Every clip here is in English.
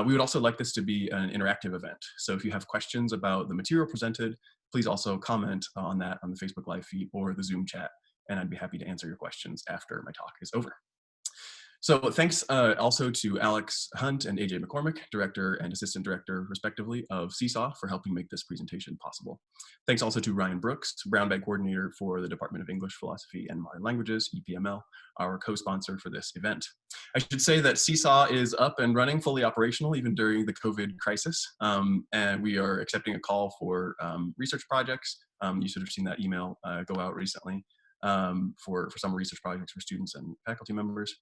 We would also like this to be an interactive event. So if you have questions about the material presented, please also comment on that on the Facebook Live feed or the Zoom chat, and I'd be happy to answer your questions after my talk is over. So thanks also to Alex Hunt and AJ McCormick, Director and Assistant Director, respectively, of CSAW for helping make this presentation possible. Thanks also to Ryan Brooks, Brown Bag Coordinator for the Department of English, Philosophy, and Modern Languages, EPML, our co-sponsor for this event. I should say that CSAW is up and running, fully operational, even during the COVID crisis, and we are accepting a call for research projects. You should have seen that email go out recently. For some research projects for students and faculty members.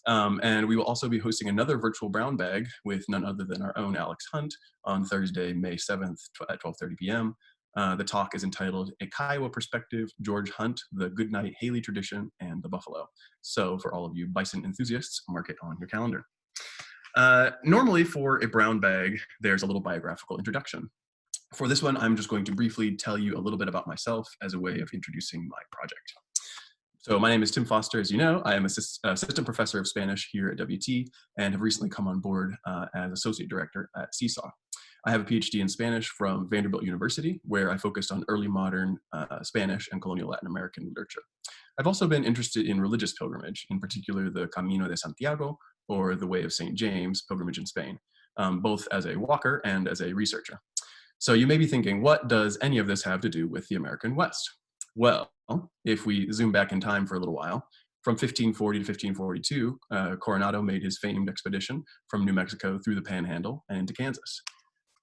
And we will also be hosting another virtual brown bag with none other than our own Alex Hunt on Thursday, May 7th at 12:30 p.m. The talk is entitled A Kiowa Perspective, George Hunt, the Goodnight Haley Tradition, and the Buffalo. So for all of you bison enthusiasts, mark it on your calendar. Normally for a brown bag, there's a little biographical introduction. For this one, I'm just going to briefly tell you a little bit about myself as a way of introducing my project. So my name is Tim Foster. As you know, I am assistant professor of Spanish here at WT and have recently come on board as associate director at CSAW. I have a PhD in Spanish from Vanderbilt University, where I focused on early modern Spanish and colonial Latin American literature. I've also been interested in religious pilgrimage, in particular the Camino de Santiago, or the Way of St. James pilgrimage in Spain, both as a walker and as a researcher. So you may be thinking, what does any of this have to do with the American West? Well, if we zoom back in time for a little while, from 1540 to 1542, Coronado made his famed expedition from New Mexico through the Panhandle and into Kansas.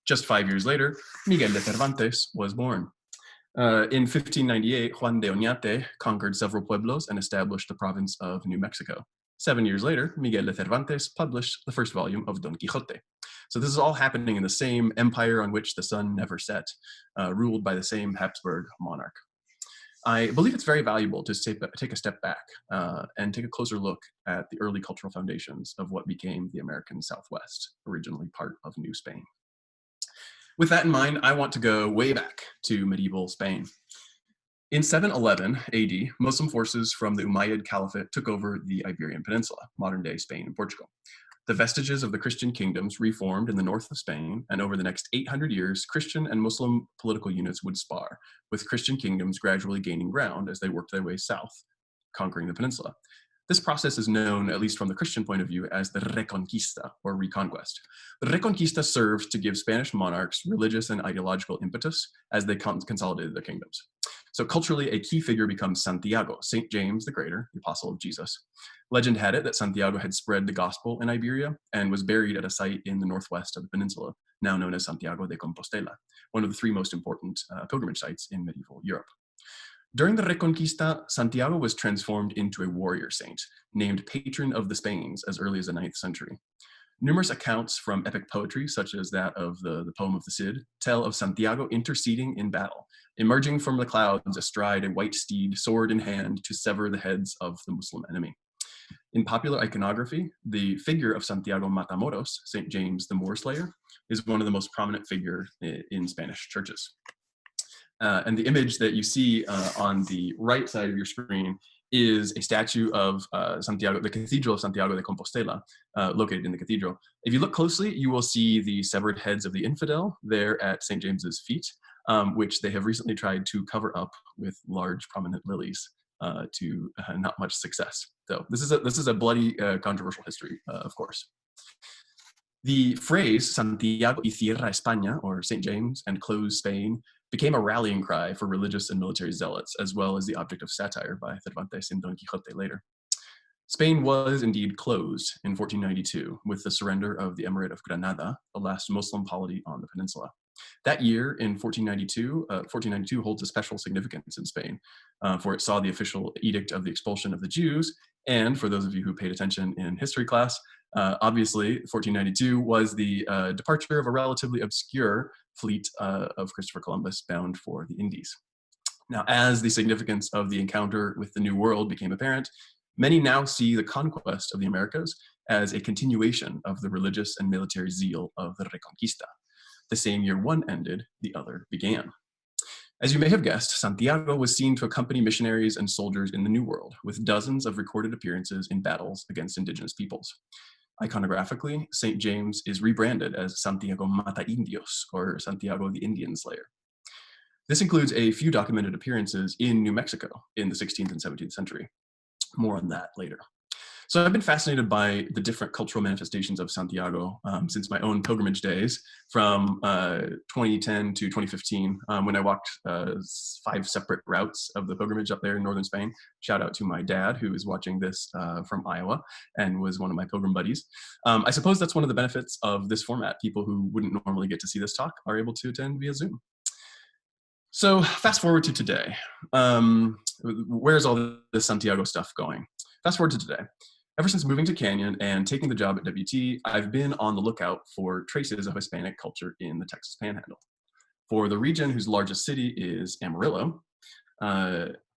Just 5 years later, Miguel de Cervantes was born. In 1598, Juan de Oñate conquered several pueblos and established the province of New Mexico. 7 years later, Miguel de Cervantes published the first volume of Don Quixote. So this is all happening in the same empire on which the sun never set, ruled by the same Habsburg monarch. I believe it's very valuable to take a step back and take a closer look at the early cultural foundations of what became the American Southwest, originally part of New Spain. With that in mind, I want to go way back to medieval Spain. In 711 AD, Muslim forces from the Umayyad Caliphate took over the Iberian Peninsula, modern-day Spain and Portugal. The vestiges of the Christian kingdoms reformed in the north of Spain, and over the next 800 years, Christian and Muslim political units would spar, with Christian kingdoms gradually gaining ground as they worked their way south, conquering the peninsula. This process is known, at least from the Christian point of view, as the Reconquista, or Reconquest. The Reconquista served to give Spanish monarchs religious and ideological impetus as they consolidated their kingdoms. So culturally, a key figure becomes Santiago, St. James the Greater, the apostle of Jesus. Legend had it that Santiago had spread the gospel in Iberia and was buried at a site in the northwest of the peninsula, now known as Santiago de Compostela, one of the three most important pilgrimage sites in medieval Europe. During the Reconquista, Santiago was transformed into a warrior saint, named patron of the Spains as early as the 9th century. Numerous accounts from epic poetry, such as that of the poem of the Cid, tell of Santiago interceding in battle, emerging from the clouds astride a white steed, sword in hand, to sever the heads of the Muslim enemy. In popular iconography, the figure of Santiago Matamoros, St. James the Moor Slayer, is one of the most prominent figures in Spanish churches. And the image that you see on the right side of your screen is a statue of Santiago, the Cathedral of Santiago de Compostela, located in the cathedral. If you look closely, you will see the severed heads of the infidel there at St. James's feet, which they have recently tried to cover up with large prominent lilies to not much success. So this is a bloody, controversial history, of course. The phrase Santiago y cierra España, or St. James and close Spain, became a rallying cry for religious and military zealots, as well as the object of satire by Cervantes in Don Quixote later. Spain was indeed closed in 1492 with the surrender of the Emirate of Granada, the last Muslim polity on the peninsula. That year, in 1492 holds a special significance in Spain, for it saw the official edict of the expulsion of the Jews, and for those of you who paid attention in history class, obviously 1492 was the departure of a relatively obscure fleet of Christopher Columbus bound for the Indies. Now, as the significance of the encounter with the New World became apparent, many now see the conquest of the Americas as a continuation of the religious and military zeal of the Reconquista. The same year one ended, the other began. As you may have guessed, Santiago was seen to accompany missionaries and soldiers in the New World, with dozens of recorded appearances in battles against indigenous peoples. Iconographically, St. James is rebranded as Santiago Mata Indios, or Santiago the Indian Slayer. This includes a few documented appearances in New Mexico in the 16th and 17th century. More on that later. So I've been fascinated by the different cultural manifestations of Santiago since my own pilgrimage days from 2010 to 2015 when I walked 5 separate routes of the pilgrimage up there in northern Spain. Shout out to my dad, who is watching this from Iowa and was one of my pilgrim buddies. I suppose that's one of the benefits of this format. People who wouldn't normally get to see this talk are able to attend via Zoom. So fast forward to today. Where's all this Santiago stuff going? Fast forward to today. Ever since moving to Canyon and taking the job at WT, I've been on the lookout for traces of Hispanic culture in the Texas Panhandle. For the region whose largest city is Amarillo,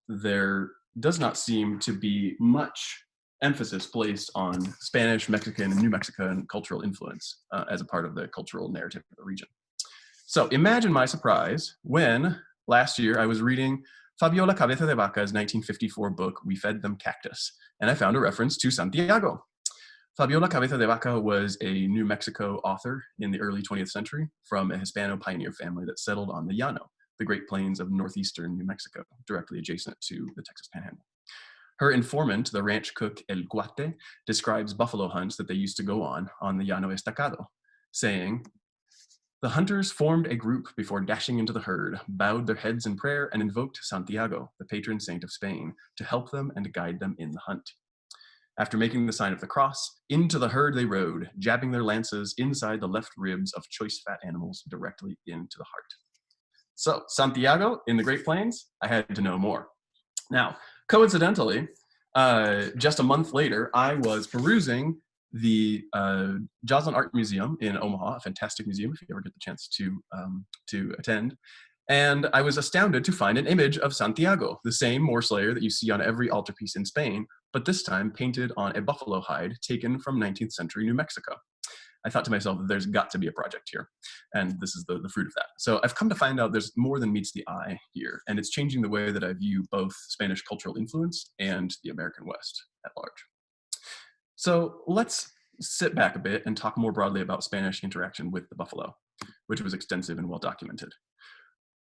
there does not seem to be much emphasis placed on Spanish, Mexican, and New Mexican cultural influence as a part of the cultural narrative of the region. So imagine my surprise when last year I was reading Fabiola Cabeza de Vaca's 1954 book, We Fed Them Cactus, and I found a reference to Santiago. Fabiola Cabeza de Vaca was a New Mexico author in the early 20th century from a Hispano pioneer family that settled on the Llano, the Great Plains of northeastern New Mexico, directly adjacent to the Texas Panhandle. Her informant, the ranch cook El Cuate, describes buffalo hunts that they used to go on the Llano Estacado, saying, "The hunters formed a group before dashing into the herd, bowed their heads in prayer, and invoked Santiago, the patron saint of Spain, to help them and guide them in the hunt. After making the sign of the cross, into the herd they rode, jabbing their lances inside the left ribs of choice fat animals directly into the heart." So, Santiago in the Great Plains, I had to know more. Now, coincidentally, just a month later, I was perusing the Joslin Art Museum in Omaha, a fantastic museum if you ever get the chance to attend. And I was astounded to find an image of Santiago, the same Moor Slayer that you see on every altarpiece in Spain, but this time painted on a buffalo hide taken from 19th century New Mexico. I thought to myself, there's got to be a project here, and this is the fruit of that. So I've come to find out there's more than meets the eye here, and it's changing the way that I view both Spanish cultural influence and the American West at large. So let's sit back a bit and talk more broadly about Spanish interaction with the buffalo, which was extensive and well documented.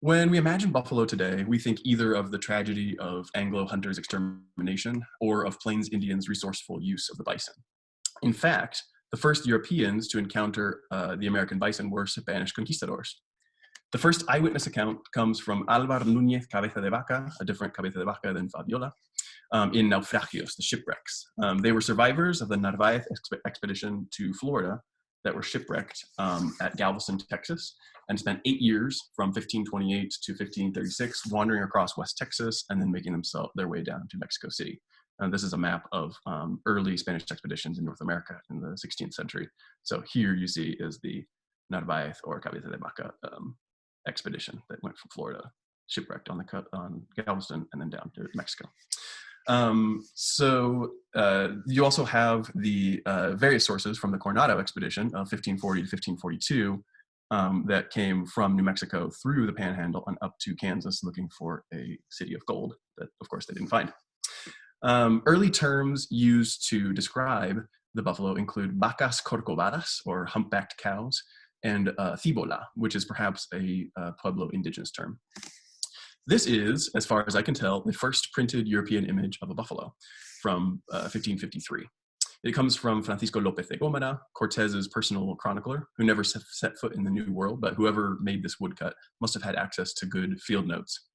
When we imagine buffalo today, we think either of the tragedy of Anglo hunters' extermination or of Plains Indians' resourceful use of the bison. In fact, the first Europeans to encounter the American bison were Spanish conquistadors. The first eyewitness account comes from Álvar Núñez Cabeza de Vaca, a different Cabeza de Vaca than Fabiola, in Naufragios, the shipwrecks. They were survivors of the Narvaez expedition to Florida that were shipwrecked at Galveston, Texas, and spent 8 years from 1528 to 1536 wandering across West Texas and then making their way down to Mexico City. And this is a map of early Spanish expeditions in North America in the 16th century. So here you see is the Narvaez or Cabeza de Vaca expedition that went from Florida, shipwrecked on Galveston and then down to Mexico. You also have the various sources from the Coronado expedition of 1540 to 1542 that came from New Mexico through the Panhandle and up to Kansas looking for a city of gold that, of course, they didn't find. Early terms used to describe the buffalo include vacas corcovadas, or humpbacked cows, and cibola, which is perhaps a Pueblo indigenous term. This is, as far as I can tell, the first printed European image of a buffalo from 1553. It comes from Francisco López de Gómara, Cortez's personal chronicler, who never set foot in the New World, but whoever made this woodcut must have had access to good field notes.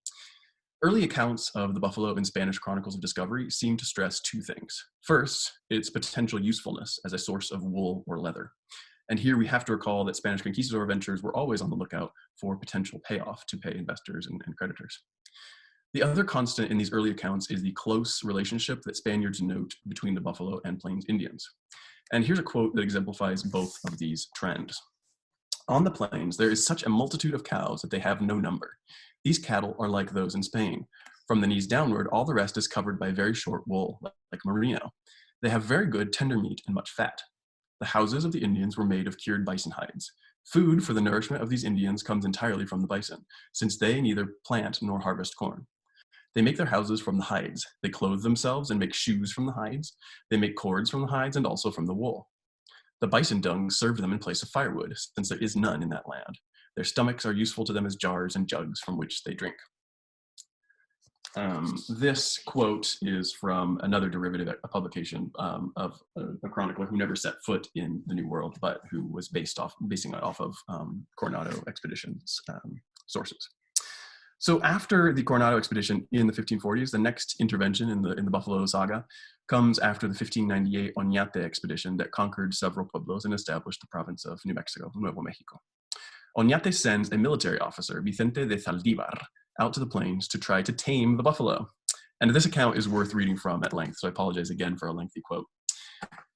Early accounts of the buffalo in Spanish chronicles of discovery seem to stress two things. First, its potential usefulness as a source of wool or leather. And here we have to recall that Spanish conquistador ventures were always on the lookout for potential payoff to pay investors and creditors. The other constant in these early accounts is the close relationship that Spaniards note between the buffalo and Plains Indians. And here's a quote that exemplifies both of these trends. "On the plains, there is such a multitude of cows that they have no number. These cattle are like those in Spain. From the knees downward, all the rest is covered by very short wool, like merino. They have very good tender meat and much fat. The houses of the Indians were made of cured bison hides. Food for the nourishment of these Indians comes entirely from the bison, since they neither plant nor harvest corn. They make their houses from the hides. They clothe themselves and make shoes from the hides. They make cords from the hides and also from the wool. The bison dung served them in place of firewood, since there is none in that land. Their stomachs are useful to them as jars and jugs from which they drink. This quote is from another derivative, a publication of a chronicler who never set foot in the New World, but who was basing it off of Coronado expedition's sources. So after the Coronado expedition in the 1540s, the next intervention in the Buffalo saga comes after the 1598 Oñate expedition that conquered several pueblos and established the province of New Mexico, Nuevo Mexico. Oñate sends a military officer, Vicente de Zaldívar, out to the plains to try to tame the buffalo. And this account is worth reading from at length, so I apologize again for a lengthy quote.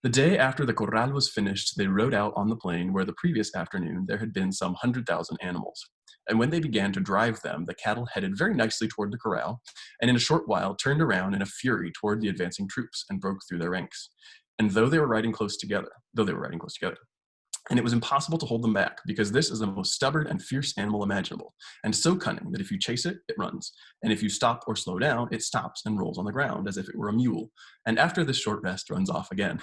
The day after the corral was finished, they rode out on the plain where the previous afternoon there had been some 100,000 animals. And when they began to drive them, the cattle headed very nicely toward the corral, and in a short while turned around in a fury toward the advancing troops and broke through their ranks. And they were riding close together, and it was impossible to hold them back, because this is the most stubborn and fierce animal imaginable, and so cunning that if you chase it, it runs, and if you stop or slow down, it stops and rolls on the ground as if it were a mule, and after this short rest runs off again.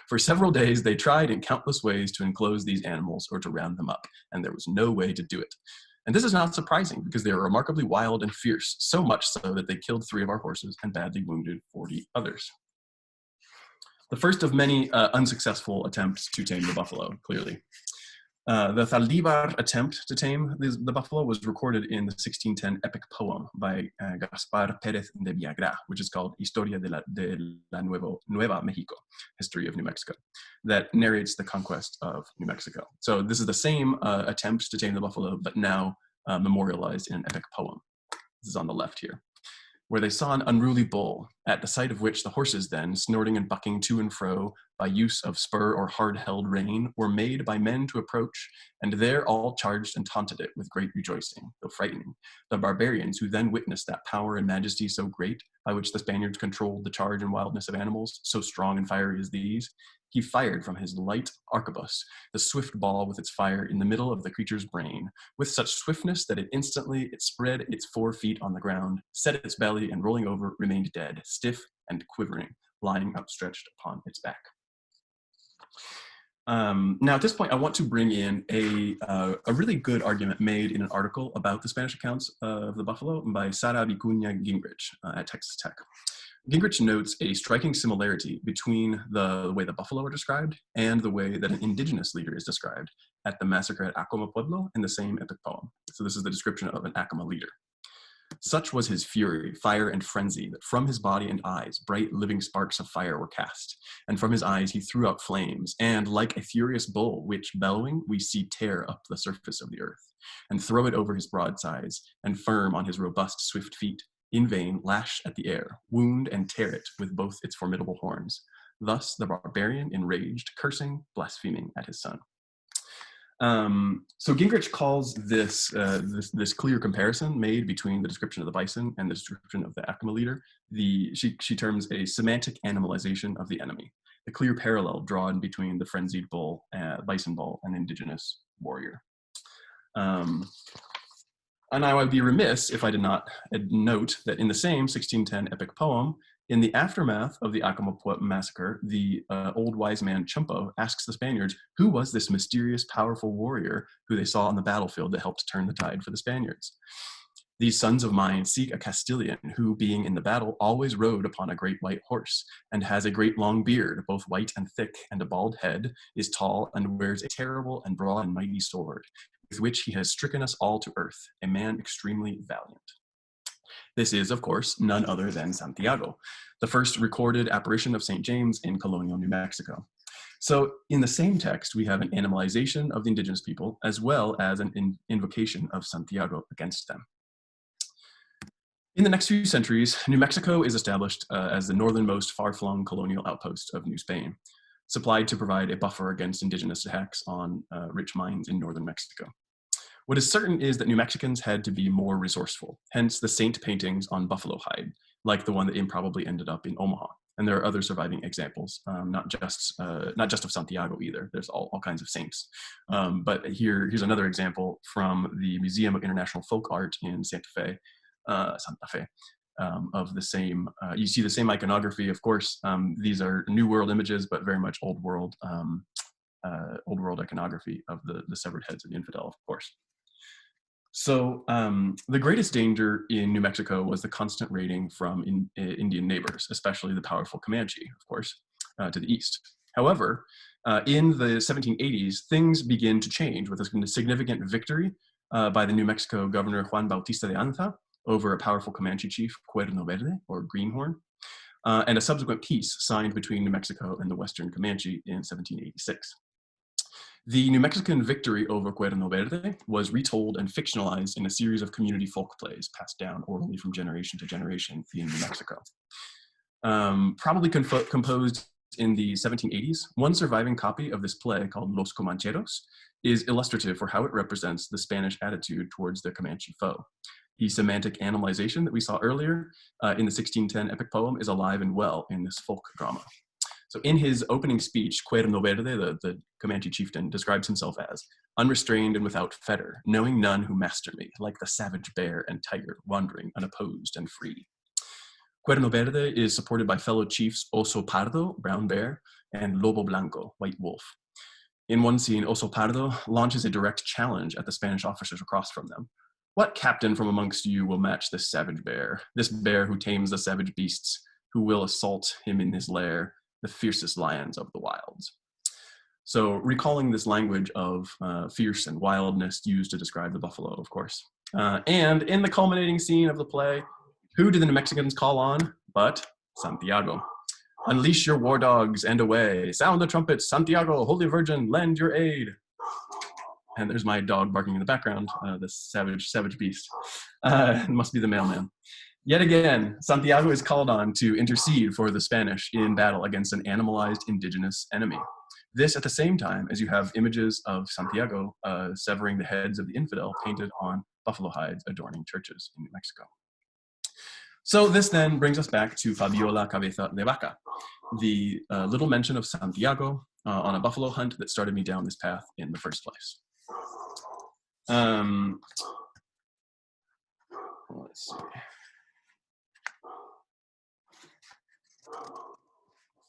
For several days they tried in countless ways to enclose these animals or to round them up, and there was no way to do it. And this is not surprising, because they were remarkably wild and fierce, so much so that they killed 3 of our horses and badly wounded 40 others. The first of many unsuccessful attempts to tame the buffalo, clearly. The Zaldívar attempt to tame the buffalo was recorded in the 1610 epic poem by Gaspar Pérez de Villagra, which is called Historia de la Nueva Mexico, History of New Mexico, that narrates the conquest of New Mexico. So this is the same attempt to tame the buffalo, but now memorialized in an epic poem. This is on the left here, where they saw an unruly bull, at the sight of which the horses then, snorting and bucking to and fro by use of spur or hard-held rein, were made by men to approach, and there all charged and taunted it with great rejoicing, though frightening. The barbarians, who then witnessed that power and majesty so great, by which the Spaniards controlled the charge and wildness of animals, so strong and fiery as these, he fired from his light arquebus the swift ball with its fire in the middle of the creature's brain, with such swiftness that it spread its 4 feet on the ground, set its belly, and rolling over, remained dead, stiff and quivering, lying outstretched upon its back. Now, at this point, I want to bring in a really good argument made in an article about the Spanish accounts of the buffalo by Sara Vicuña Gingrich at Texas Tech. Gingrich notes a striking similarity between the way the buffalo are described and the way that an indigenous leader is described at the massacre at Acoma Pueblo in the same epic poem. So this is the description of an Acoma leader. Such was his fury, fire, and frenzy, that from his body and eyes bright living sparks of fire were cast, and from his eyes he threw out flames, and like a furious bull, which, bellowing, we see tear up the surface of the earth, and throw it over his broadsides, and firm on his robust swift feet, in vain lash at the air, wound and tear it with both its formidable horns. Thus the barbarian enraged, cursing, blaspheming at his son. So Gingrich calls this clear comparison made between the description of the bison and the description of the Acoma leader, she terms a semantic animalization of the enemy, a clear parallel drawn between the frenzied bull, bison bull, and indigenous warrior. And I would be remiss if I did not note that in the same 1610 epic poem, in the aftermath of the Acoma massacre, the old wise man Chumpo asks the Spaniards, who was this mysterious, powerful warrior who they saw on the battlefield that helped turn the tide for the Spaniards? These sons of mine seek a Castilian who, being in the battle, always rode upon a great white horse, and has a great long beard, both white and thick, and a bald head, is tall, and wears a terrible and broad and mighty sword, with which he has stricken us all to earth, a man extremely valiant. This is, of course, none other than Santiago, the first recorded apparition of St. James in colonial New Mexico. So in the same text, we have an animalization of the indigenous people, as well as an invocation of Santiago against them. In the next few centuries, New Mexico is established as the northernmost far-flung colonial outpost of New Spain, supplied to provide a buffer against indigenous attacks on rich mines in northern Mexico. What is certain is that New Mexicans had to be more resourceful, hence the saint paintings on buffalo hide, like the one that improbably ended up in Omaha. And there are other surviving examples, not just of Santiago either. There's all kinds of saints. But here's another example from the Museum of International Folk Art in Santa Fe, of the same, you see the same iconography, of course. These are New World images, but very much Old World old world iconography of the severed heads of the infidel, of course. So the greatest danger in New Mexico was the constant raiding from Indian neighbors, especially the powerful Comanche, of course, to the east. However, in the 1780s, things begin to change with a significant victory by the New Mexico governor Juan Bautista de Anza over a powerful Comanche chief, Cuerno Verde, or Greenhorn, and a subsequent peace signed between New Mexico and the Western Comanche in 1786. The New Mexican victory over Cuerno Verde was retold and fictionalized in a series of community folk plays passed down orally from generation to generation in New Mexico. Probably composed in the 1780s, one surviving copy of this play called Los Comancheros is illustrative for how it represents the Spanish attitude towards their Comanche foe. The semantic animalization that we saw earlier in the 1610 epic poem is alive and well in this folk drama. So in his opening speech, Cuerno Verde, the Comanche chieftain, describes himself as unrestrained and without fetter, knowing none who master me, like the savage bear and tiger, wandering unopposed and free. Cuerno Verde is supported by fellow chiefs Oso Pardo, brown bear, and Lobo Blanco, white wolf. In one scene, Oso Pardo launches a direct challenge at the Spanish officers across from them. What captain from amongst you will match this savage bear, this bear who tames the savage beasts, who will assault him in his lair, the fiercest lions of the wilds? So recalling this language of fierce and wildness used to describe the buffalo, of course. And in the culminating scene of the play, who do the New Mexicans call on but Santiago? Unleash your war dogs and away. Sound the trumpets, Santiago, Holy Virgin, lend your aid. And there's my dog barking in the background, this savage beast. It must be the mailman. Yet again, Santiago is called on to intercede for the Spanish in battle against an animalized indigenous enemy. This at the same time as you have images of Santiago severing the heads of the infidel painted on buffalo hides adorning churches in New Mexico. So this then brings us back to Fabiola Cabeza de Vaca, the little mention of Santiago on a buffalo hunt that started me down this path in the first place. Let's see.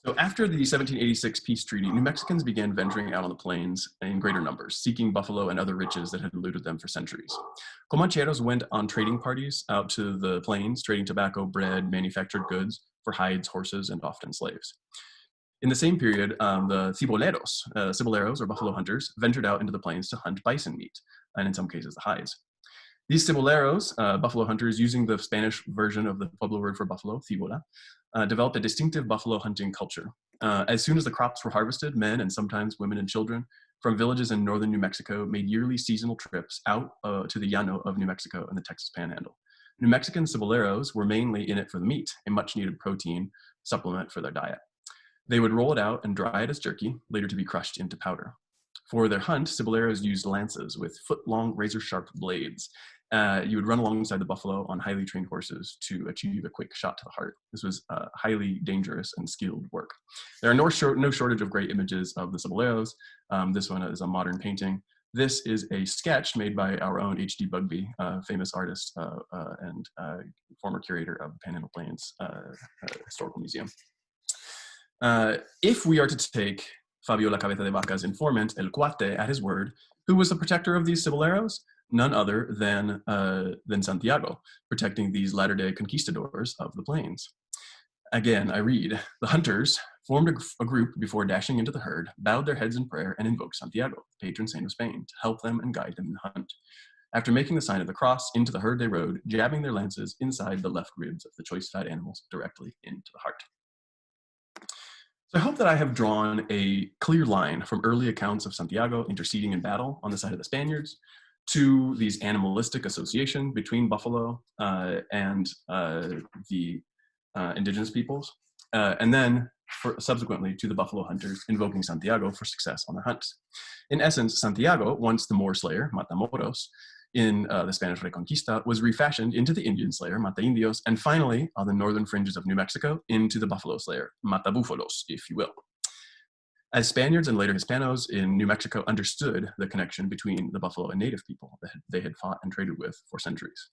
So after the 1786 peace treaty, New Mexicans began venturing out on the plains in greater numbers, seeking buffalo and other riches that had eluded them for centuries. Comancheros went on trading parties out to the plains, trading tobacco, bread, manufactured goods for hides, horses, and often slaves. In the same period, the ciboleros, or buffalo hunters, ventured out into the plains to hunt bison meat, and in some cases the hides. These ciboleros, buffalo hunters, using the Spanish version of the Pueblo word for buffalo, cibola, developed a distinctive buffalo hunting culture. As soon as the crops were harvested, men and sometimes women and children from villages in northern New Mexico made yearly seasonal trips out to the llano of New Mexico and the Texas Panhandle. New Mexican ciboleros were mainly in it for the meat, a much needed protein supplement for their diet. They would roll it out and dry it as jerky, later to be crushed into powder. For their hunt, ciboleros used lances with foot-long razor-sharp blades. You would run alongside the buffalo on highly trained horses to achieve a quick shot to the heart. This was highly dangerous and skilled work. There are no shortage of great images of the ciboleros. This one is a modern painting. This is a sketch made by our own H.D. Bugbee, famous artist and former curator of the Panhandle Plains Historical Museum. If we are to take Fabiola Cabeza de Vaca's informant, El Cuate, at his word, who was the protector of these ciboleros? None other than Santiago, protecting these latter-day conquistadors of the plains. Again, I read, the hunters formed a group before dashing into the herd, bowed their heads in prayer, and invoked Santiago, the patron saint of Spain, to help them and guide them in the hunt. After making the sign of the cross, into the herd they rode, jabbing their lances inside the left ribs of the choice fat animals directly into the heart. So I hope that I have drawn a clear line from early accounts of Santiago interceding in battle on the side of the Spaniards to these animalistic association between buffalo and the indigenous peoples, and then subsequently to the buffalo hunters invoking Santiago for success on their hunts. In essence, Santiago, once the Moor slayer, Matamoros, in the Spanish Reconquista, was refashioned into the Indian slayer, Mata Indios, and finally, on the northern fringes of New Mexico, into the buffalo slayer, Mata Búfalos, if you will. As Spaniards and later Hispanos in New Mexico understood the connection between the buffalo and native people that they had fought and traded with for centuries.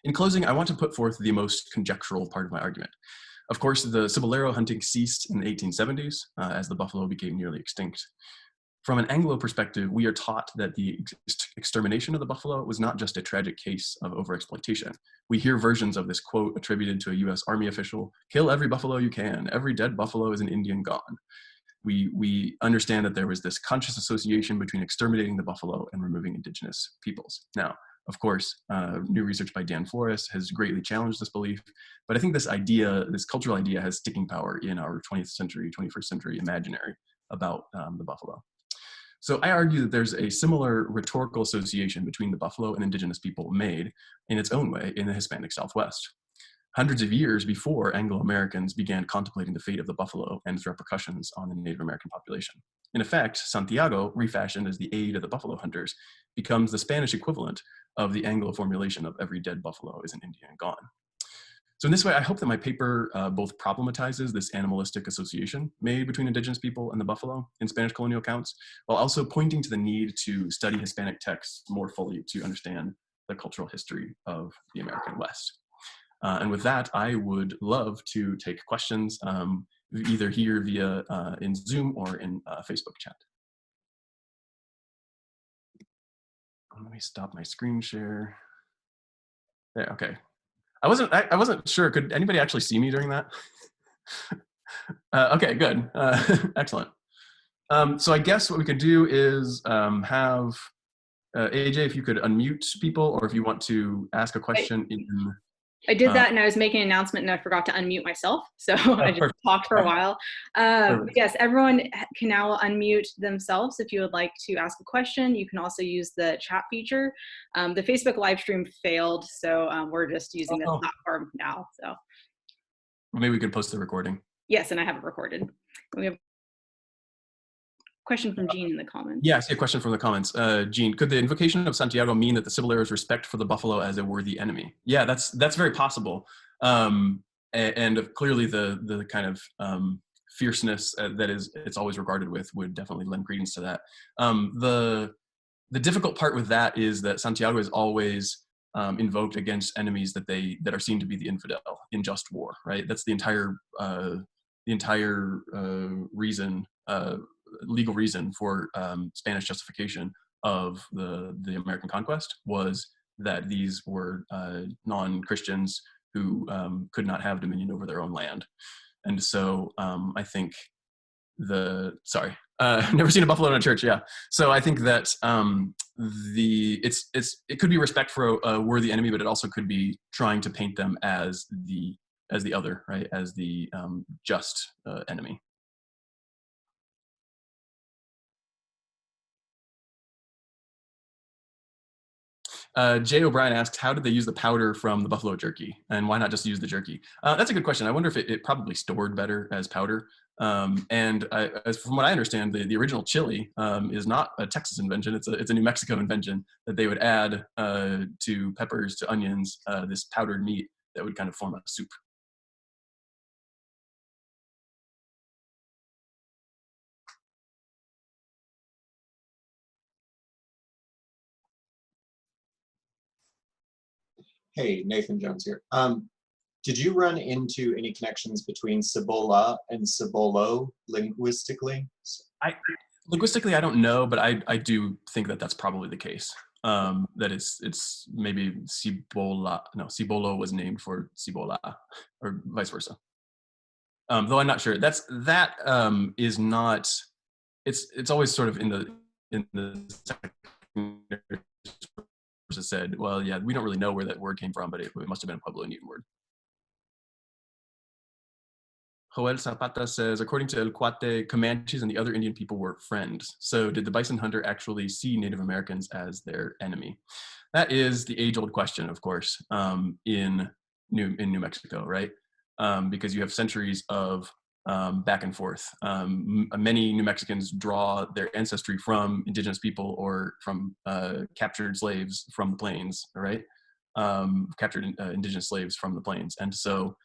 In closing, I want to put forth the most conjectural part of my argument. Of course, the cibolero hunting ceased in the 1870s as the buffalo became nearly extinct. From an Anglo perspective, we are taught that the extermination of the buffalo was not just a tragic case of overexploitation. We hear versions of this quote attributed to a US Army official: "Kill every buffalo you can. Every dead buffalo is an Indian gone." We understand that there was this conscious association between exterminating the buffalo and removing indigenous peoples. Now, of course, new research by Dan Flores has greatly challenged this belief, but I think this idea, this cultural idea, has sticking power in our 20th century, 21st century imaginary about the buffalo. So I argue that there's a similar rhetorical association between the buffalo and indigenous people made in its own way in the Hispanic Southwest. Hundreds of years before Anglo-Americans began contemplating the fate of the buffalo and its repercussions on the Native American population. In effect, Santiago, refashioned as the aid of the buffalo hunters, becomes the Spanish equivalent of the Anglo formulation of every dead buffalo is an Indian gone. So in this way, I hope that my paper both problematizes this animalistic association made between indigenous people and the buffalo in Spanish colonial accounts, while also pointing to the need to study Hispanic texts more fully to understand the cultural history of the American West. And with that, I would love to take questions either here via in Zoom or in Facebook chat. Let me stop my screen share. There, okay. I wasn't sure. Could anybody actually see me during that? Okay, good. Excellent. So I guess what we could do is have AJ, if you could unmute people, or if you want to ask a question in. I did that, and I was making an announcement, and I forgot to unmute myself, so I just talked for a while. Yes, everyone can now unmute themselves if you would like to ask a question. You can also use the chat feature. The Facebook live stream failed, so we're just using this platform now. So maybe we could post the recording. Yes, and I have it recorded. We have a question from Jean in the comments. Yeah, I see a question from the comments. Jean, could the invocation of Santiago mean that the Ciboleros respect for the buffalo as a worthy enemy? Yeah, that's very possible. And clearly the kind of fierceness that it's always regarded with would definitely lend credence to that. The difficult part with that is that Santiago is always invoked against enemies that are seen to be the infidel in just war, right? That's the entire reason, legal reason for Spanish justification of the American conquest was that these were non-Christians who could not have dominion over their own land. And so I think I've never seen a buffalo in a church. Yeah. So I think that it could be respect for a worthy enemy, but it also could be trying to paint them as the other, right? As the just enemy. Jay O'Brien asks, how did they use the powder from the buffalo jerky? And why not just use the jerky? That's a good question. I wonder if it probably stored better as powder. From what I understand, the original chili is not a Texas invention. It's a New Mexico invention that they would add to peppers, to onions, this powdered meat that would kind of form a soup. Hey, Nathan Jones here. Did you run into any connections between Cibola and Cibolo linguistically? Linguistically, I don't know, but I do think that that's probably the case. That it's maybe Cibola. No, Cibolo was named for Cibola, or vice versa. Though I'm not sure. That is not. It's always sort of in the secondary said, well, yeah, we don't really know where that word came from, but it must have been a Pueblo-Indian word. Joel Zapata says, according to El Cuate, Comanches and the other Indian people were friends. So did the bison hunter actually see Native Americans as their enemy? That is the age-old question, of course, in New Mexico, right? Because you have centuries of back and forth. Many New Mexicans draw their ancestry from indigenous people or from captured slaves from the plains, right? Captured indigenous slaves from the plains. And so,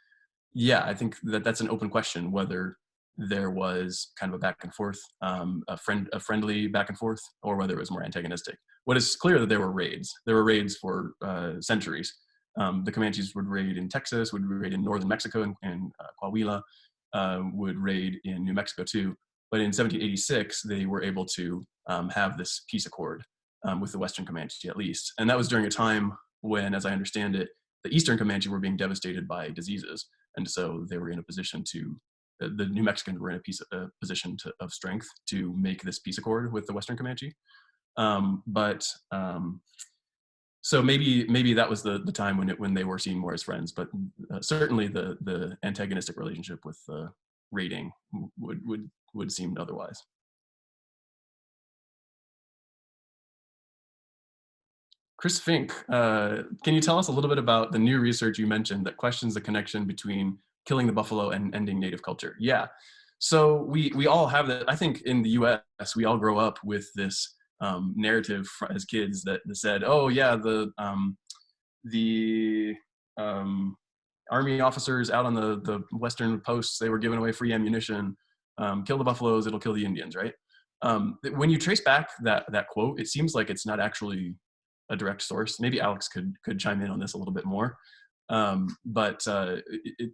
yeah, I think that's an open question, whether there was kind of a back and forth, a friendly back and forth, or whether it was more antagonistic. What is clear that there were raids. There were raids for centuries. The Comanches would raid in Texas, would raid in northern Mexico and Coahuila, would raid in New Mexico too. But in 1786, they were able to have this peace accord with the Western Comanche, at least. And that was during a time when, as I understand it, the Eastern Comanche were being devastated by diseases. And so they were in a position to, the New Mexicans were in a position of strength to make this peace accord with the Western Comanche. So maybe that was the time when they were seen more as friends, but certainly the antagonistic relationship with raiding would seem otherwise. Chris Fink, can you tell us a little bit about the new research you mentioned that questions the connection between killing the buffalo and ending native culture? Yeah, so we all have that. I think in the US, we all grow up with this narrative as kids that said, oh yeah, the army officers out on the western posts, they were giving away free ammunition. Kill the buffaloes, it'll kill the Indians, right? When you trace back that quote, it seems like it's not actually a direct source. Maybe Alex could chime in on this a little bit more.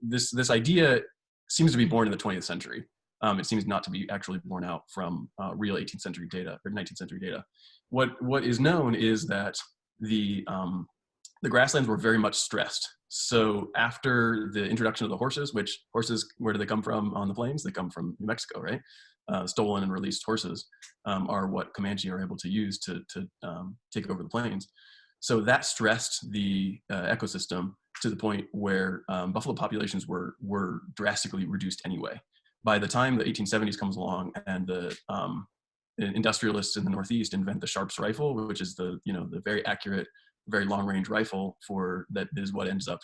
This idea seems to be born in the 20th century. It seems not to be actually born out from real 18th century data or 19th century data. What is known is that the grasslands were very much stressed. So after the introduction of the horses, which horses, where do they come from on the plains? They come from New Mexico, right? Stolen and released horses are what Comanche are able to use to take over the plains. So that stressed the ecosystem to the point where buffalo populations were drastically reduced anyway. By the time the 1870s comes along and the industrialists in the Northeast invent the Sharps rifle, which is the very accurate, very long range rifle that is what ends up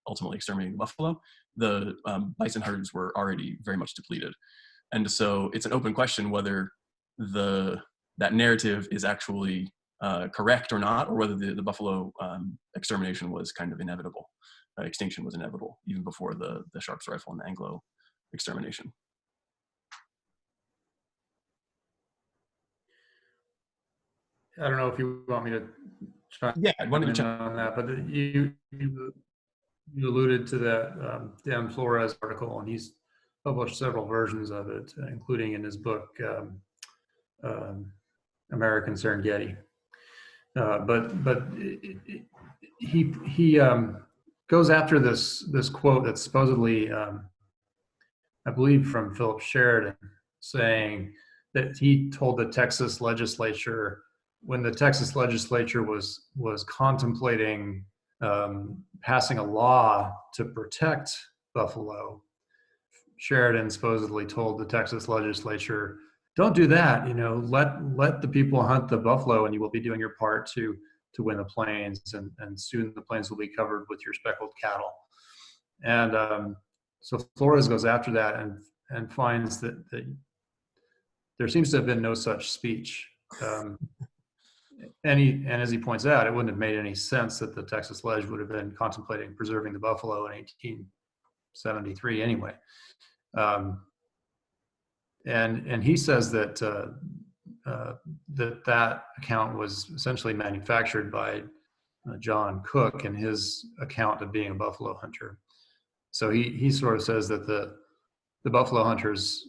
ultimately exterminating the buffalo. The bison herds were already very much depleted. And so it's an open question whether that narrative is actually correct or not, or whether the buffalo extermination was kind of inevitable. Extinction was inevitable even before the Sharps rifle and the Anglo extermination. I don't know if you want me to try on that, but you alluded to that Dan Flores article, and he's published several versions of it, including in his book American Serengeti. But he goes after this quote that's supposedly I believe from Philip Sheridan, saying that he told the Texas legislature, when the Texas legislature was contemplating passing a law to protect buffalo, Sheridan supposedly told the Texas legislature, don't do that, let the people hunt the buffalo and you will be doing your part to win the plains, and soon the plains will be covered with your speckled cattle. And so Flores goes after that and finds that there seems to have been no such speech. And as he points out, it wouldn't have made any sense that the Texas Leg would have been contemplating preserving the buffalo in 1873 anyway. And he says that that account was essentially manufactured by John Cook in his account of being a buffalo hunter. So he sort of says that the buffalo hunters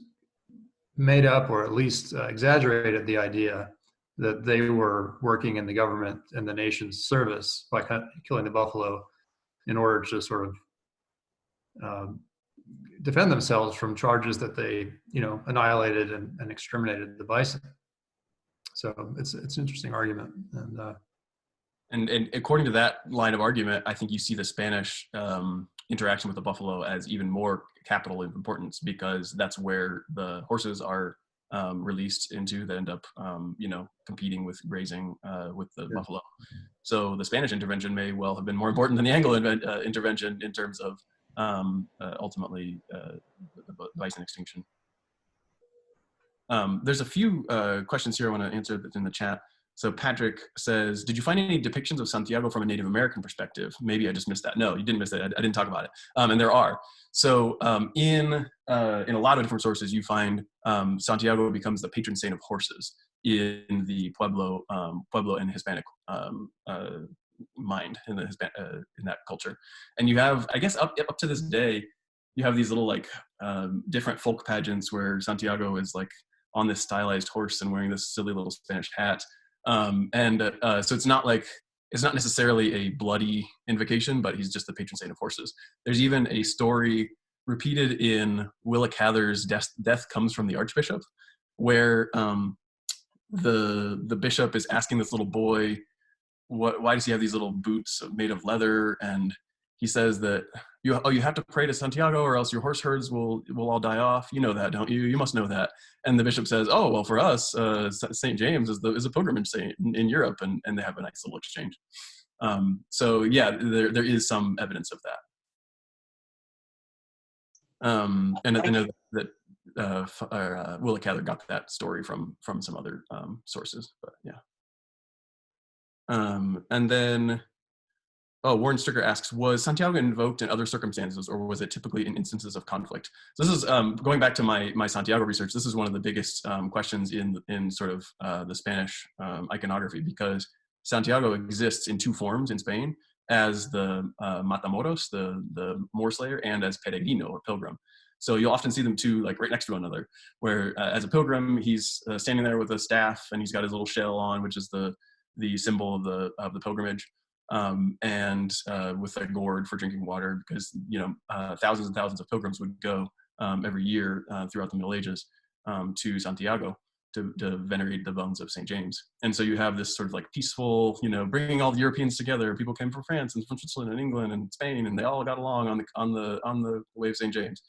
made up, or at least exaggerated, the idea that they were working in the government and the nation's service by killing the buffalo in order to sort of defend themselves from charges that they, annihilated and exterminated the bison. So it's an interesting argument. And according to that line of argument, I think you see the Spanish interaction with the buffalo as even more capital of importance, because that's where the horses are released into that end up, competing with grazing with the buffalo. So the Spanish intervention may well have been more important than the Anglo intervention in terms of ultimately the bison extinction. There's a few questions here I want to answer that's in the chat. So Patrick says, did you find any depictions of Santiago from a Native American perspective? Maybe I just missed that. No, you didn't miss that. I didn't talk about it. And there are. So in a lot of different sources, you find Santiago becomes the patron saint of horses in the Pueblo and Hispanic mind, in that culture. And you have, I guess, up to this day, you have these little like different folk pageants where Santiago is like on this stylized horse and wearing this silly little Spanish hat. So it's not necessarily a bloody invocation, but he's just the patron saint of horses. There's even a story repeated in Willa Cather's Death Comes from the Archbishop, where the bishop is asking this little boy, why does he have these little boots made of leather? And he says that you have to pray to Santiago or else your horse herds will all die off. You know that, don't you? You must know that. And the bishop says, oh, well, for us, St. James is a pilgrimage saint in Europe, and they have a nice little exchange. So yeah, there is some evidence of that. And I know that Willa Cather got that story from some other sources, but yeah. And then, Warren Stricker asks, was Santiago invoked in other circumstances, or was it typically in instances of conflict? So this is going back to my Santiago research. This is one of the biggest questions in sort of the Spanish iconography, because Santiago exists in two forms in Spain, as the Matamoros, the Moor Slayer, and as Peregrino, or pilgrim. So you'll often see them two like right next to one another, where as a pilgrim, he's standing there with a staff, and he's got his little shell on, which is the symbol of the pilgrimage, and with a gourd for drinking water, because thousands and thousands of pilgrims would go every year throughout the Middle Ages to Santiago to venerate the bones of St. James. And so you have this sort of like peaceful, bringing all the Europeans together. People came from France and from Switzerland and England and Spain, and they all got along on the way of St. James.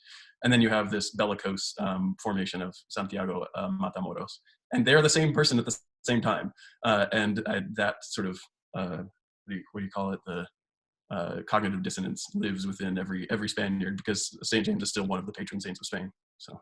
And then you have this bellicose formation of Santiago Matamoros, and they're the same person at the same time. That sort of what do you call it? The cognitive dissonance lives within every Spaniard, because St. James is still one of the patron saints of Spain. So.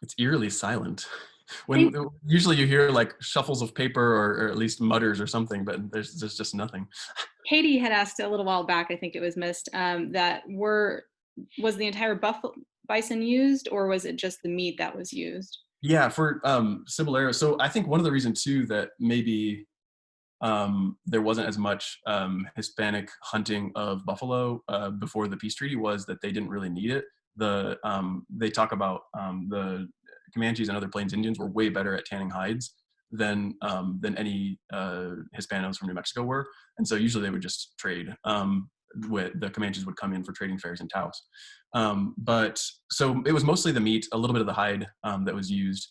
It's eerily silent. Usually you hear like shuffles of paper or at least mutters or something, but there's just nothing. Katie had asked a little while back, I think it was missed, was the entire bison used, or was it just the meat that was used? Yeah, for Ciboleros. So I think one of the reasons too that maybe there wasn't as much Hispanic hunting of buffalo before the peace treaty was that they didn't really need it. They talk about the Comanches and other Plains Indians were way better at tanning hides than any Hispanos from New Mexico were, and so usually they would just trade. The Comanches would come in for trading fairs in Taos, but so it was mostly the meat, a little bit of the hide that was used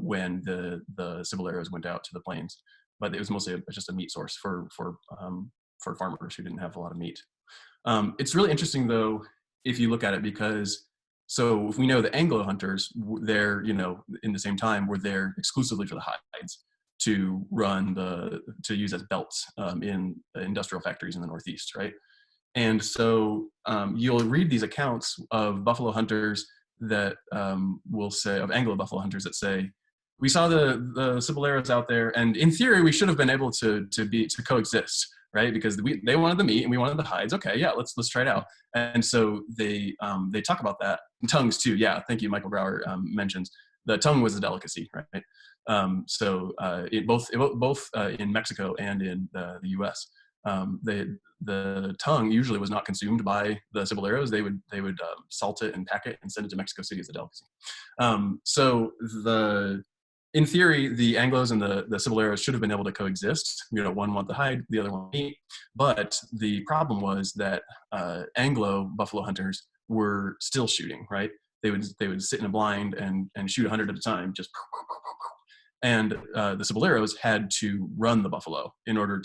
when the Ciboleros went out to the plains, but it was mostly just a meat source for farmers who didn't have a lot of meat. It's really interesting though if you look at it, because so if we know the Anglo hunters, they're in the same time were there exclusively for the hides to use as belts in industrial factories in the Northeast, right? And so you'll read these accounts of buffalo hunters that will say, of Anglo buffalo hunters that say, we saw the Ciboleros out there, and in theory we should have been able to coexist, right? Because they wanted the meat and we wanted the hides. Okay, yeah, let's try it out. And so they talk about that. And tongues too. Yeah, thank you. Michael Brower mentions the tongue was a delicacy, right? Both in Mexico and in the U.S. The tongue usually was not consumed by the Ciboleros. They would salt it and pack it and send it to Mexico City as a delicacy. In theory, the Anglos and the Ciboleros should have been able to coexist. One want the hide, the other want meat. But the problem was that Anglo buffalo hunters were still shooting, right? They would sit in a blind and shoot 100 at a time, just. And the Ciboleros had to run the buffalo in order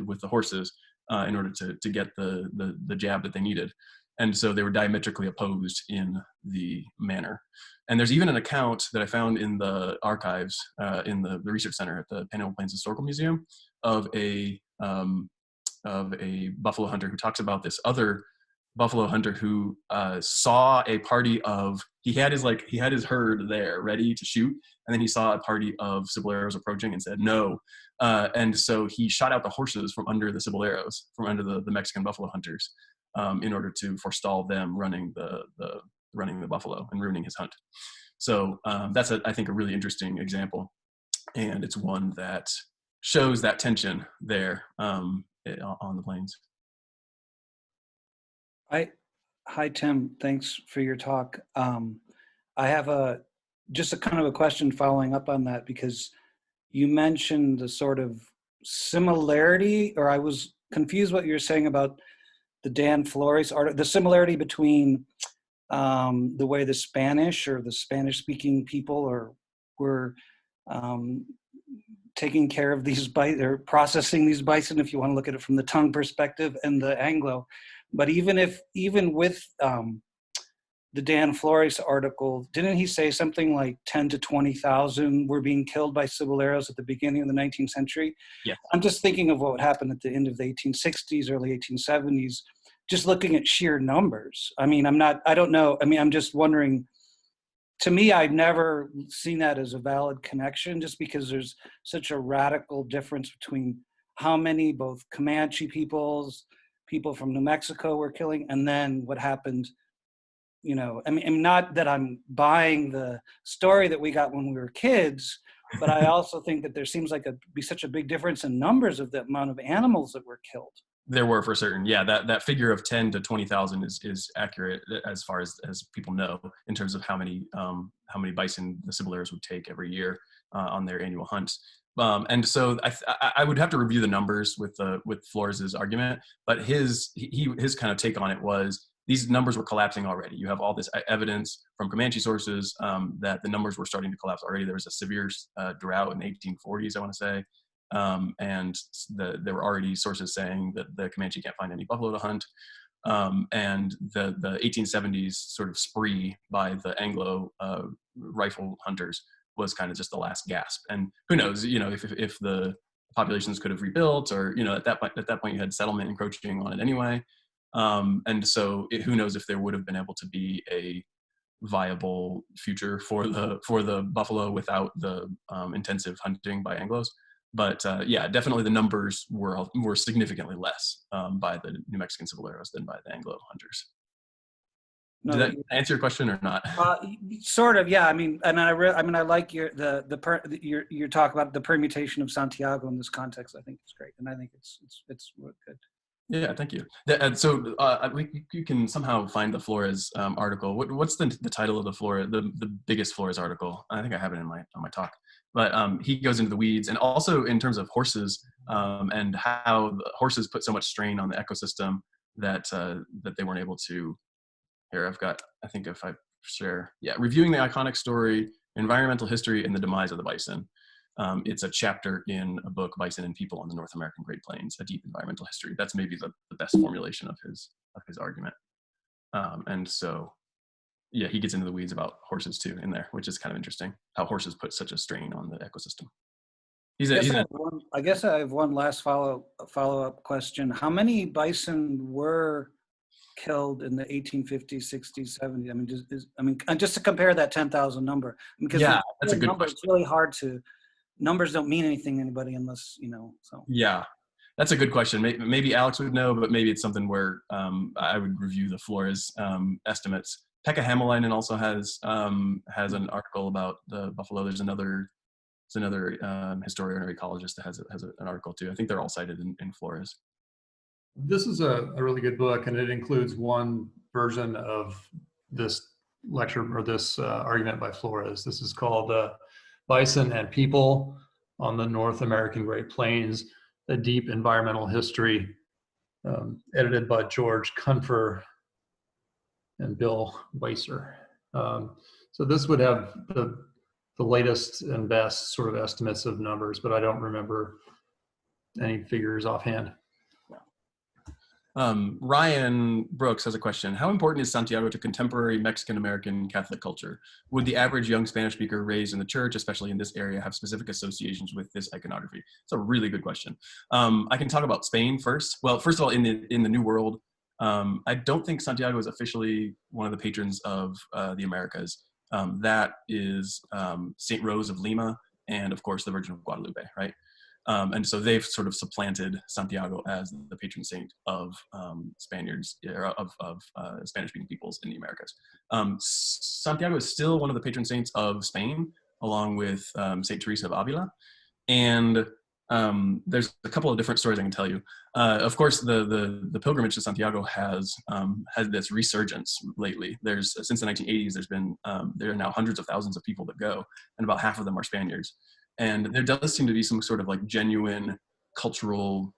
with the horses, in order to get the jab that they needed. And so they were diametrically opposed in the manner. And there's even an account that I found in the archives in the research center at the Panhandle Plains Historical Museum of a buffalo hunter who talks about this other buffalo hunter who saw a party of, he had his herd there ready to shoot, and then he saw a party of Ciboleros approaching and said no, and so he shot out the horses from under the Ciboleros, from under the Mexican buffalo hunters, in order to forestall them running the running the buffalo and ruining his hunt. So that's, I think, a really interesting example. And it's one that shows that tension there on the plains. Hi, Tim. Thanks for your talk. I have just a kind of a question following up on that, because you mentioned the sort of similarity, or I was confused what you were saying about the Dan Flores art, the similarity between the way the Spanish or the Spanish-speaking people were taking care of these or processing these bison, if you want to look at it from the tongue perspective, and the Anglo. But even with the Dan Flores article, didn't he say something like 10 to 20,000 were being killed by ciboleros at the beginning of the 19th century? Yeah. I'm just thinking of what happened at the end of the 1860s, early 1870s, just looking at sheer numbers. I mean, I don't know. I mean, I'm just wondering, to me, I've never seen that as a valid connection, just because there's such a radical difference between how many both Comanche people from New Mexico were killing, and then what happened. You know, I mean, not that I'm buying the story that we got when we were kids, but I also think that there seems like be such a big difference in numbers of the amount of animals that were killed. There were, for certain. Yeah, that figure of 10 to 20,000 is accurate as far as people know, in terms of how many bison the ciboleros would take every year on their annual hunts. And so I would have to review the numbers with Flores's argument, but his kind of take on it was, these numbers were collapsing already. You have all this evidence from Comanche sources that the numbers were starting to collapse already. There was a severe drought in the 1840s, I want to say. And there were already sources saying that the Comanche can't find any buffalo to hunt. And the 1870s sort of spree by the Anglo rifle hunters was kind of just the last gasp. And who knows, you know, if the populations could have rebuilt, or, you know, at that point you had settlement encroaching on it anyway. And so who knows if there would have been able to be a viable future for the buffalo without the intensive hunting by Anglos. But yeah, definitely the numbers were significantly less by the New Mexican ciboleros than by the Anglo hunters. No, Did that answer your question or not? Sort of, yeah. I mean, and I like your talk about the permutation of Santiago in this context. I think it's great, and I think it's good. Yeah, thank you. So you can somehow find the Flores article. What's the title of the biggest Flores article? I think I have it on my talk. But he goes into the weeds, and also in terms of horses and how the horses put so much strain on the ecosystem that they weren't able to. Here, I think if I share, yeah, reviewing the iconic story, environmental history, and the demise of the bison. It's a chapter in a book, Bison and People on the North American Great Plains, A Deep Environmental History. That's maybe the best formulation of his argument. And so, yeah, he gets into the weeds about horses too in there, which is kind of interesting, how horses put such a strain on the ecosystem. I guess I have one last follow-up question. How many bison were killed in the 1850s, 60s, 70s? I mean, just to compare that 10,000 number, because yeah, that's a good question. It's really hard to. Numbers don't mean anything to anybody unless, you know, so. Yeah, that's a good question. Maybe Alex would know, but maybe it's something where I would review the Flores estimates. Pekka Hämäläinen also has an article about the buffalo. There's another historian or ecologist that has an article too. I think they're all cited in Flores. This is a really good book, and it includes one version of this lecture or this argument by Flores. This is called Bison and People on the North American Great Plains, A Deep Environmental History, edited by George Kunfer and Bill Weiser. So this would have the latest and best sort of estimates of numbers, but I don't remember any figures offhand. Ryan Brooks has a question. How important is Santiago to contemporary Mexican-American Catholic culture? Would the average young Spanish speaker raised in the church, especially in this area, have specific associations with this iconography? It's a really good question. I can talk about Spain first. Well, first of all, in the New World, I don't think Santiago is officially one of the patrons of the Americas. That is St. Rose of Lima and, of course, the Virgin of Guadalupe, right? And so they've sort of supplanted Santiago as the patron saint of Spaniards, or of Spanish-speaking peoples in the Americas. Santiago is still one of the patron saints of Spain, along with Saint Teresa of Avila. And there's a couple of different stories I can tell you. Of course, the pilgrimage to Santiago has had this resurgence lately. Since the 1980s, there are now hundreds of thousands of people that go, and about half of them are Spaniards. And there does seem to be some sort of like genuine cultural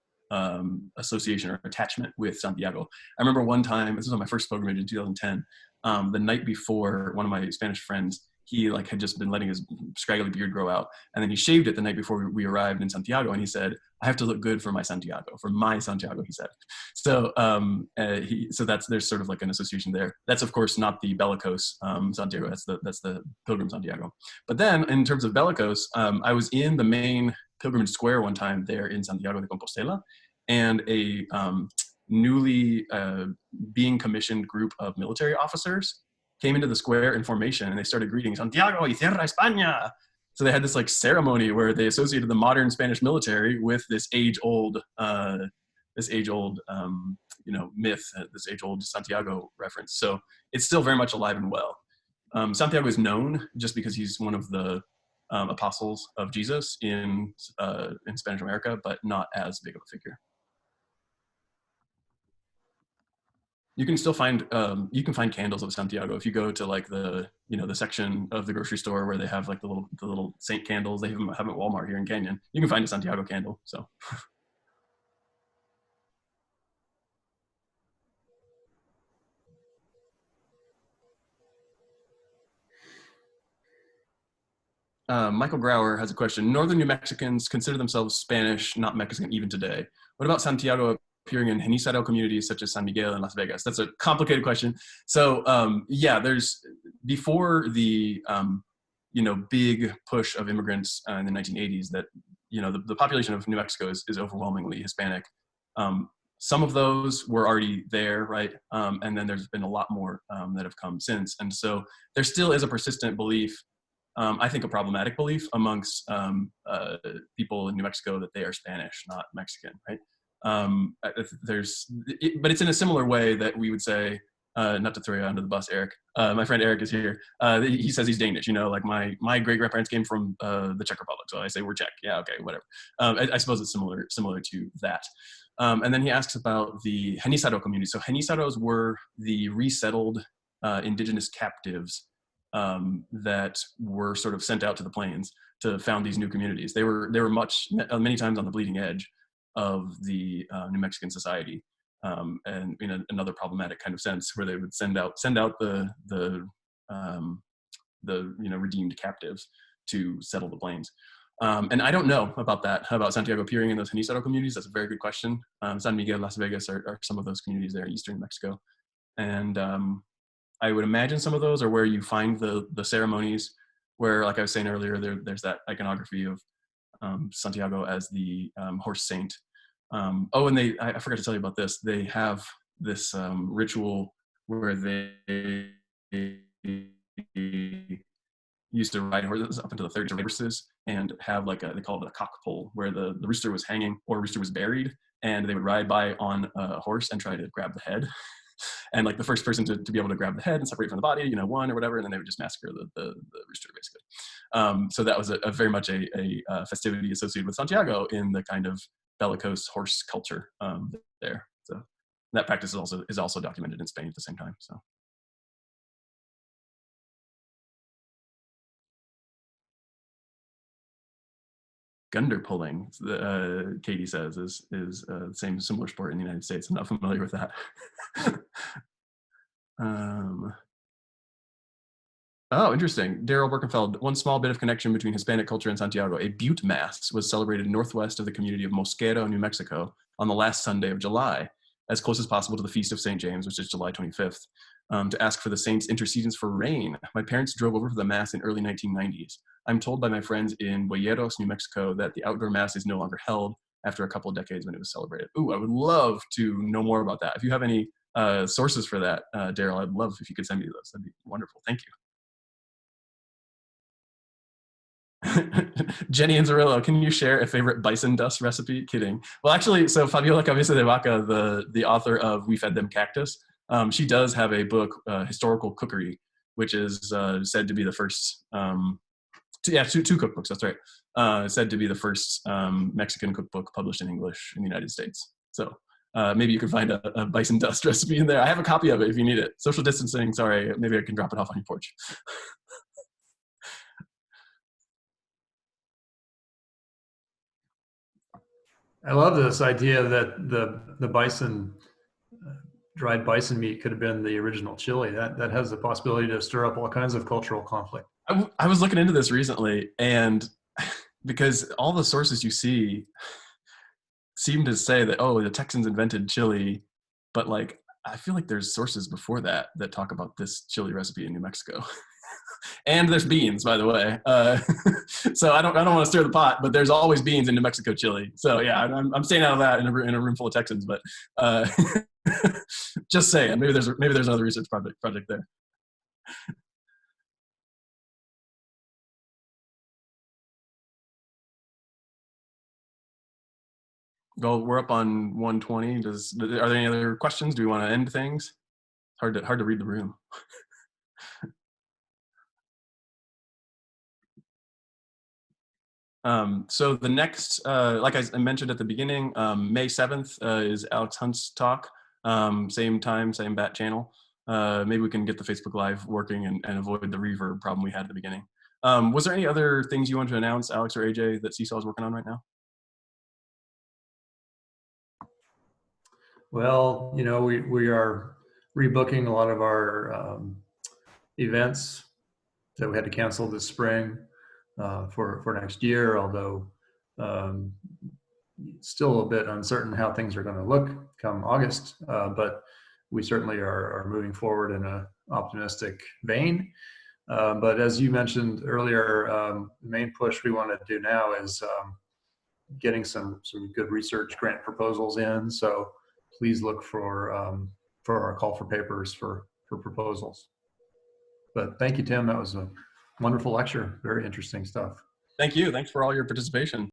association or attachment with Santiago. I remember one time, this was on my first pilgrimage in 2010, the night before, one of my Spanish friends, he like had just been letting his scraggly beard grow out, and then he shaved it the night before we arrived in Santiago, and he said, "I have to look good for my Santiago," he said. So there's sort of like an association there. That's of course not the bellicose Santiago. That's the pilgrim Santiago. But then in terms of bellicose, I was in the main pilgrimage square one time there in Santiago de Compostela, and a newly being commissioned group of military officers came into the square in formation, and they started greeting Santiago y Tierra España. So they had this like ceremony where they associated the modern Spanish military with this age-old myth, this age-old Santiago reference. So it's still very much alive and well. Santiago is known just because he's one of the apostles of Jesus in Spanish America, but not as big of a figure. You can still find candles of Santiago if you go to like the section of the grocery store where they have like the little saint candles. They have them at Walmart here in Canyon. You can find a Santiago candle. So. Michael Grauer has a question. Northern New Mexicans consider themselves Spanish, not Mexican, even today. What about Santiago appearing in Genízaro communities such as San Miguel and Las Vegas? That's a complicated question. So there's before the big push of immigrants in the 1980s that the population of New Mexico is overwhelmingly Hispanic. Some of those were already there, right? And then there's been a lot more that have come since. And so there still is a persistent belief, I think a problematic belief amongst people in New Mexico that they are Spanish, not Mexican, right? But it's in a similar way that we would say, not to throw you under the bus, Eric. My friend Eric is here. He says he's Danish. Like my great grandparents came from the Czech Republic, so I say we're Czech. Yeah, okay, whatever. I suppose it's similar to that. And then he asks about the Genízaro community. So Genízaros were the resettled indigenous captives that were sort of sent out to the plains to found these new communities. They were many times on the bleeding edge of the New Mexican society, and in another problematic kind of sense, where they would send out the redeemed captives to settle the plains. And I don't know about that, about Santiago appearing in those Genízaro communities. That's a very good question. San Miguel, Las Vegas are some of those communities there in eastern New Mexico. And I would imagine some of those are where you find the ceremonies where, like I was saying earlier, there's that iconography of Santiago as the horse saint. And I forgot to tell you about this. They have this ritual where they used to ride horses up into the 30s and have they call it a cock pole, where the rooster was hanging or rooster was buried, and they would ride by on a horse and try to grab the head. And like the first person to be able to grab the head and separate from the body, won or whatever, and then they would just massacre the rooster, basically. So that was a very much a festivity associated with Santiago in the kind of bellicose horse culture there. So that practice is also documented in Spain at the same time. So. Gunder pulling, Katie says, is the same similar sport in the United States. I'm not familiar with that. Oh, interesting. Daryl Birkenfeld, one small bit of connection between Hispanic culture and Santiago. A Butte Mass was celebrated northwest of the community of Mosquero, New Mexico, on the last Sunday of July, as close as possible to the Feast of St. James, which is July 25th, to ask for the saints' intercessions for rain. My parents drove over for the Mass in early 1990s. I'm told by my friends in Boyeros, New Mexico, that the outdoor Mass is no longer held after a couple of decades when it was celebrated. Ooh, I would love to know more about that. If you have any sources for that, Daryl, I'd love if you could send me those. That'd be wonderful. Thank you. Jenny and Zarillo, can you share a favorite bison dust recipe? Kidding. Well, actually, so Fabiola Cabeza de Vaca, the author of We Fed Them Cactus, she does have a book, Historical Cookery, which is said to be the first, two cookbooks, that's right. Said to be the first Mexican cookbook published in English in the United States. So maybe you can find a bison dust recipe in there. I have a copy of it if you need it. Social distancing, sorry, maybe I can drop it off on your porch. I love this idea that the bison, dried bison meat could have been the original chili. That has the possibility to stir up all kinds of cultural conflict. I was looking into this recently, and because all the sources you see seem to say that, oh, the Texans invented chili, but like, I feel like there's sources before that that talk about this chili recipe in New Mexico. And there's beans, by the way. So I don't want to stir the pot, but there's always beans in New Mexico chili. So yeah, I'm staying out of that in a room full of Texans. But just saying, maybe there's another research project there. Well, we're up on 120. Are there any other questions? Do we want to end things? Hard to read the room. So the next, like I mentioned at the beginning, May 7th is Alex Hunt's talk. Same time, same bat channel. Maybe we can get the Facebook Live working and avoid the reverb problem we had at the beginning. Was there any other things you wanted to announce, Alex or AJ, that CSAW is working on right now? Well, you know, we are rebooking a lot of our events that we had to cancel this spring for next year, although still a bit uncertain how things are going to look come August, but we certainly are moving forward in an optimistic vein. But as you mentioned earlier, the main push we want to do now is getting some good research grant proposals in. So please look for our call for papers for proposals. But thank you, Tim. That was a wonderful lecture. Very interesting stuff. Thank you. Thanks for all your participation.